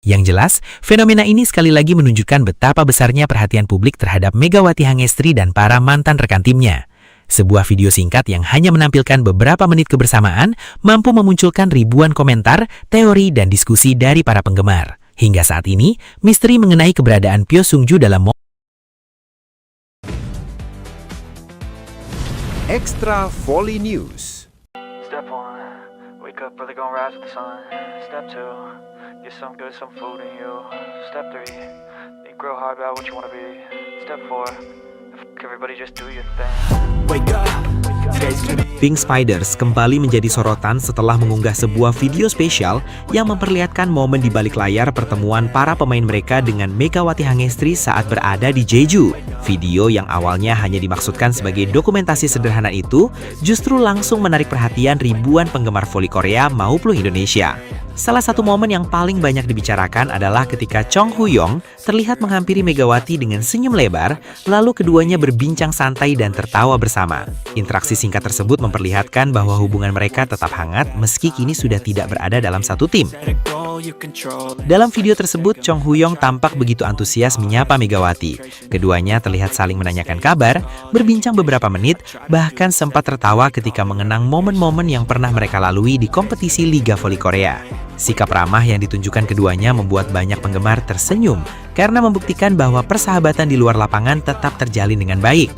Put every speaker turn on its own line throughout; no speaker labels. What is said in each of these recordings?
Yang jelas, fenomena ini sekali lagi menunjukkan betapa besarnya perhatian publik terhadap Megawati Hangestri dan para mantan rekan timnya. Sebuah video singkat yang hanya menampilkan beberapa menit kebersamaan mampu memunculkan ribuan komentar, teori, dan diskusi dari para penggemar. Hingga saat ini, misteri mengenai keberadaan Pyo Sung-ju dalam
Extra Volley News.
Step 1, wake up early, gonna rise with the sun. Step 2, get some good, some food in you. Step 3, think real hard about what you wanna be. Step 4, everybody just do your thing. Wake up, today's gonna be
Pink Spiders kembali menjadi sorotan setelah mengunggah sebuah video spesial yang memperlihatkan momen di balik layar pertemuan para pemain mereka dengan Megawati Hangestri saat berada di Jeju. Video yang awalnya hanya dimaksudkan sebagai dokumentasi sederhana itu justru langsung menarik perhatian ribuan penggemar voli Korea maupun Indonesia. Salah satu momen yang paling banyak dibicarakan adalah ketika Chong Hu-yong terlihat menghampiri Megawati dengan senyum lebar, lalu keduanya berbincang santai dan tertawa bersama. Interaksi singkat tersebut memperlihatkan bahwa hubungan mereka tetap hangat meski kini sudah tidak berada dalam satu tim. Dalam video tersebut, Chong Hu-yong tampak begitu antusias menyapa Megawati. Keduanya terlihat saling menanyakan kabar, berbincang beberapa menit, bahkan sempat tertawa ketika mengenang momen-momen yang pernah mereka lalui di kompetisi Liga Voli Korea. Sikap ramah yang ditunjukkan keduanya membuat banyak penggemar tersenyum karena membuktikan bahwa persahabatan di luar lapangan tetap terjalin dengan baik.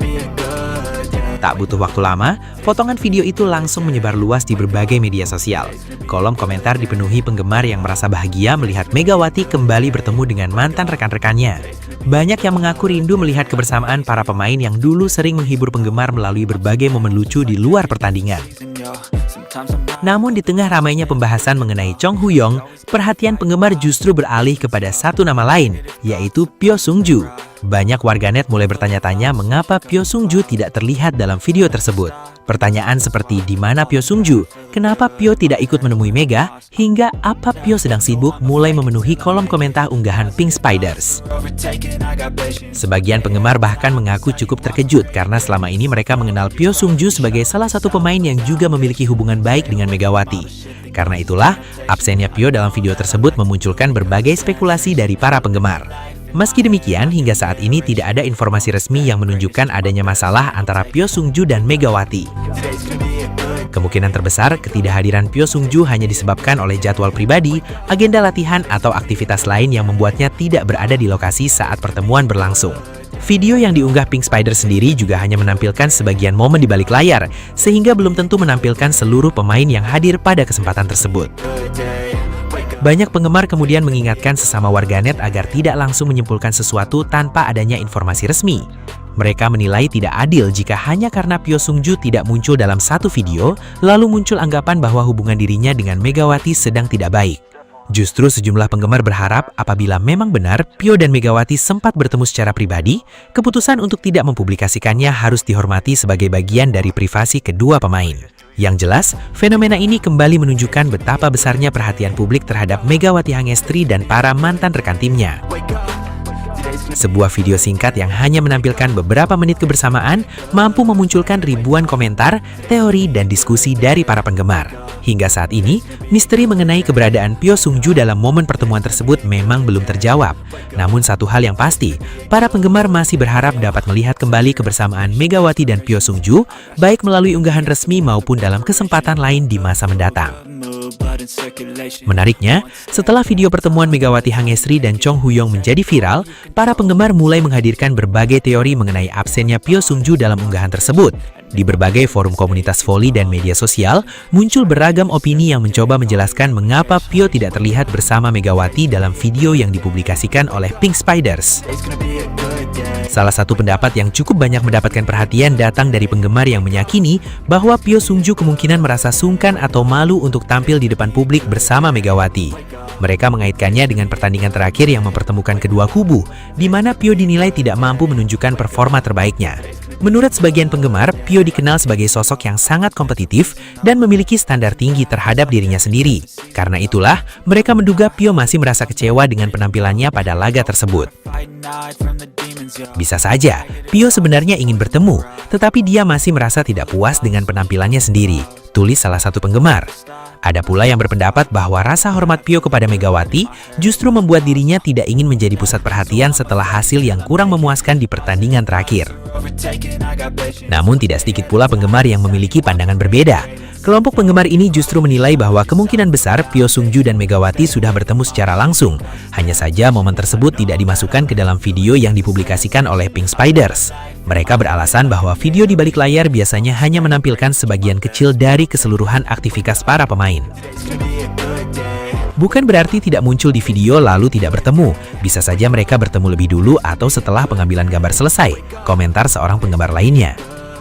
Tak butuh waktu lama, potongan video itu langsung menyebar luas di berbagai media sosial. Kolom komentar dipenuhi penggemar yang merasa bahagia melihat Megawati kembali bertemu dengan mantan rekan-rekannya. Banyak yang mengaku rindu melihat kebersamaan para pemain yang dulu sering menghibur penggemar melalui berbagai momen lucu di luar pertandingan. Namun di tengah ramainya pembahasan mengenai Chong Hu-yong, perhatian penggemar justru beralih kepada satu nama lain, yaitu Pyo Sung-ju. Banyak warganet mulai bertanya-tanya mengapa Pyo Sung-ju tidak terlihat dalam video tersebut. Pertanyaan seperti di mana Pyo Sung-ju, kenapa Pyo tidak ikut menemui Mega, hingga apa Pyo sedang sibuk mulai memenuhi kolom komentar unggahan Pink Spiders. Sebagian penggemar bahkan mengaku cukup terkejut karena selama ini mereka mengenal Pyo Sung-ju sebagai salah satu pemain yang juga memiliki hubungan baik dengan Megawati. Karena itulah, absennya Pyo dalam video tersebut memunculkan berbagai spekulasi dari para penggemar. Meski demikian, hingga saat ini tidak ada informasi resmi yang menunjukkan adanya masalah antara Pyo Sung-ju dan Megawati. Kemungkinan terbesar ketidakhadiran Pyo Sung-ju hanya disebabkan oleh jadwal pribadi, agenda latihan, atau aktivitas lain yang membuatnya tidak berada di lokasi saat pertemuan berlangsung. Video yang diunggah Pink Spider sendiri juga hanya menampilkan sebagian momen di balik layar, sehingga belum tentu menampilkan seluruh pemain yang hadir pada kesempatan tersebut. Banyak penggemar kemudian mengingatkan sesama warganet agar tidak langsung menyimpulkan sesuatu tanpa adanya informasi resmi. Mereka menilai tidak adil jika hanya karena Pyo Sung-ju tidak muncul dalam satu video, lalu muncul anggapan bahwa hubungan dirinya dengan Megawati sedang tidak baik. Justru sejumlah penggemar berharap apabila memang benar Pyo dan Megawati sempat bertemu secara pribadi, keputusan untuk tidak mempublikasikannya harus dihormati sebagai bagian dari privasi kedua pemain. Yang jelas, fenomena ini kembali menunjukkan betapa besarnya perhatian publik terhadap Megawati Hangestri dan para mantan rekan timnya. Sebuah video singkat yang hanya menampilkan beberapa menit kebersamaan mampu memunculkan ribuan komentar, teori, dan diskusi dari para penggemar. Hingga saat ini, misteri mengenai keberadaan Pyo Sung-ju dalam momen pertemuan tersebut memang belum terjawab. Namun satu hal yang pasti, para penggemar masih berharap dapat melihat kembali kebersamaan Megawati dan Pyo Sung-ju, baik melalui unggahan resmi maupun dalam kesempatan lain di masa mendatang. Menariknya, setelah video pertemuan Megawati Hangestri dan Chong Hu-yong menjadi viral, para penggemar mulai menghadirkan berbagai teori mengenai absennya Pyo Sung-ju dalam unggahan tersebut. Di berbagai forum komunitas voli dan media sosial, muncul beragam opini yang mencoba menjelaskan mengapa Pyo tidak terlihat bersama Megawati dalam video yang dipublikasikan oleh Pink Spiders. Salah satu pendapat yang cukup banyak mendapatkan perhatian datang dari penggemar yang meyakini bahwa Pyo Sung-ju kemungkinan merasa sungkan atau malu untuk tampil di depan publik bersama Megawati. Mereka mengaitkannya dengan pertandingan terakhir yang mempertemukan kedua kubu, di mana Pyo dinilai tidak mampu menunjukkan performa terbaiknya. Menurut sebagian penggemar, Pyo dikenal sebagai sosok yang sangat kompetitif dan memiliki standar tinggi terhadap dirinya sendiri. Karena itulah, mereka menduga Pyo masih merasa kecewa dengan penampilannya pada laga tersebut. Bisa saja, Pio sebenarnya ingin bertemu, tetapi dia masih merasa tidak puas dengan penampilannya sendiri, tulis salah satu penggemar. Ada pula yang berpendapat bahwa rasa hormat Pio kepada Megawati justru membuat dirinya tidak ingin menjadi pusat perhatian setelah hasil yang kurang memuaskan di pertandingan terakhir. Namun tidak sedikit pula penggemar yang memiliki pandangan berbeda. Kelompok penggemar ini justru menilai bahwa kemungkinan besar Pio Sungju dan Megawati sudah bertemu secara langsung. Hanya saja momen tersebut tidak dimasukkan ke dalam video yang dipublikasikan oleh Pink Spiders. Mereka beralasan bahwa video di balik layar biasanya hanya menampilkan sebagian kecil dari keseluruhan aktivitas para pemain. Bukan berarti tidak muncul di video lalu tidak bertemu. Bisa saja mereka bertemu lebih dulu atau setelah pengambilan gambar selesai, komentar seorang penggemar lainnya.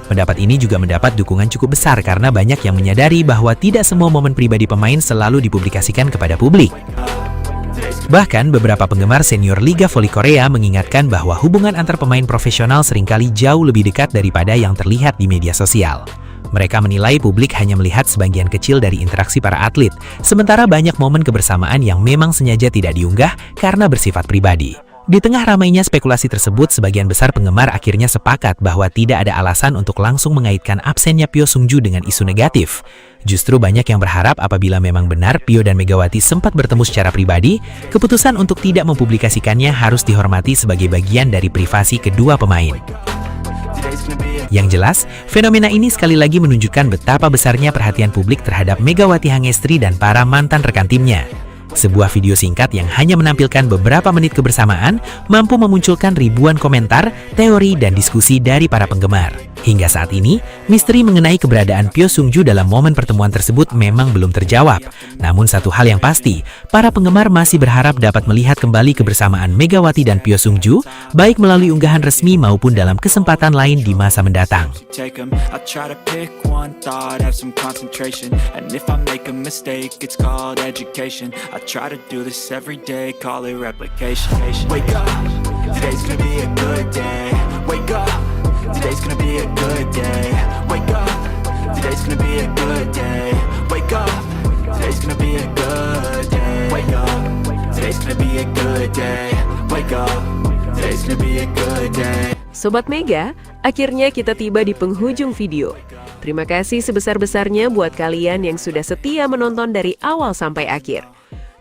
Pendapat ini juga mendapat dukungan cukup besar karena banyak yang menyadari bahwa tidak semua momen pribadi pemain selalu dipublikasikan kepada publik. Bahkan, beberapa penggemar senior Liga Voli Korea mengingatkan bahwa hubungan antar pemain profesional seringkali jauh lebih dekat daripada yang terlihat di media sosial. Mereka menilai publik hanya melihat sebagian kecil dari interaksi para atlet, sementara banyak momen kebersamaan yang memang sengaja tidak diunggah karena bersifat pribadi. Di tengah ramainya spekulasi tersebut, sebagian besar penggemar akhirnya sepakat bahwa tidak ada alasan untuk langsung mengaitkan absennya Pio Sungju dengan isu negatif. Justru banyak yang berharap apabila memang benar Pio dan Megawati sempat bertemu secara pribadi, keputusan untuk tidak mempublikasikannya harus dihormati sebagai bagian dari privasi kedua pemain. Yang jelas, fenomena ini sekali lagi menunjukkan betapa besarnya perhatian publik terhadap Megawati Hangestri dan para mantan rekan timnya. Sebuah video singkat yang hanya menampilkan beberapa menit kebersamaan mampu memunculkan ribuan komentar, teori, dan diskusi dari para penggemar. Hingga saat ini, misteri mengenai keberadaan Pio Sungju dalam momen pertemuan tersebut memang belum terjawab. Namun satu hal yang pasti, para penggemar masih berharap dapat melihat kembali kebersamaan Megawati dan Pio Sungju, baik melalui unggahan resmi maupun dalam kesempatan lain di masa mendatang.
Try to do this every day, call it replication. Wake up, today's gonna be a good day. Wake up, today's gonna be a good day. Wake up, today's gonna be a good day. Wake up, today's gonna be a good day. Wake up, today's gonna be a good day. Wake up, today's gonna be a good day.
Sobat Mega, akhirnya kita tiba di penghujung video. Terima kasih sebesar-besarnya buat kalian yang sudah setia menonton dari awal sampai akhir.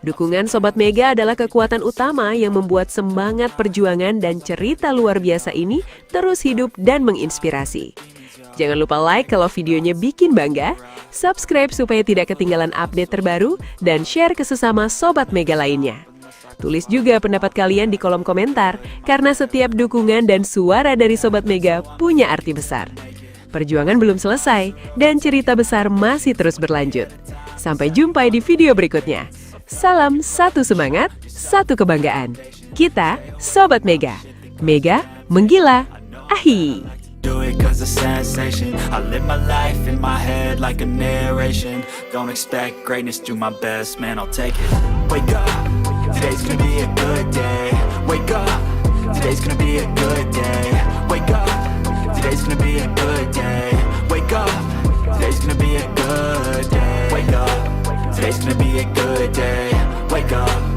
Dukungan Sobat Mega adalah kekuatan utama yang membuat semangat perjuangan dan cerita luar biasa ini terus hidup dan menginspirasi. Jangan lupa like kalau videonya bikin bangga, subscribe supaya tidak ketinggalan update terbaru, dan share ke sesama Sobat Mega lainnya. Tulis juga pendapat kalian di kolom komentar, karena setiap dukungan dan suara dari Sobat Mega punya arti besar. Perjuangan belum selesai, dan cerita besar masih terus berlanjut. Sampai jumpa di video berikutnya. Salam satu semangat, satu kebanggaan. Kita Sobat Mega. Mega menggila. Ahi.
Do it cause a sensation. I live my life in my head like a narration. Don't expect greatness, do my best, man, I'll take it. Wake up, today's gonna be a good day. Wake up, today's gonna be a good day. Wake up, today's gonna be a good day. Wake up, today's gonna be a good day. Wake up, today's gonna be a good day. Wake up.